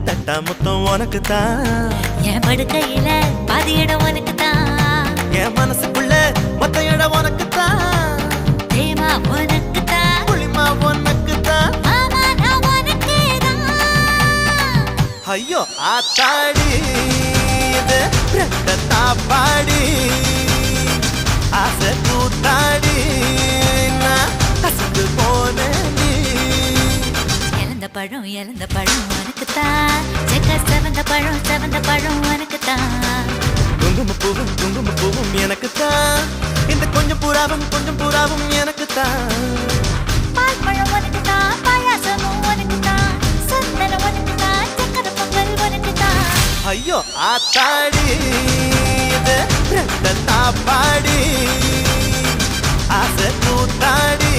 தட்டா முத்தம் உனக்கு தான் என் படுக்கையில பாதி இடம் உனக்கு தான் என் மனசுக்குள்ள மொத்த இடம் உனக்கு தான் தேமா உனக்கு தான் புளிமா உனக்கு தான் மாமா நான் உனக்கே தான் ஐயோ ஆத்தாடி இது ரத்தத்தா பாடி ஆசை கூத்தாடி நான் அசந்து போனேன் இழந்த பழம் உனக்கு தான் செக்க செவந்த பழம் உனக்கு தான் குங்கும பூவும் எனக்கு தான் இந்த கொஞ்சம் புறாவும் எனக்கு தான் பால் பழம் உனக்கு தான் பாயாசமும் உனக்கு தான் சந்தனம் உனக்கு தான் சக்கரை பொங்கல் உனக்கு தான் ஐயோ ஆத்தாடி இது ரத்தத்தா பாடி ஆசை கூத்தாடி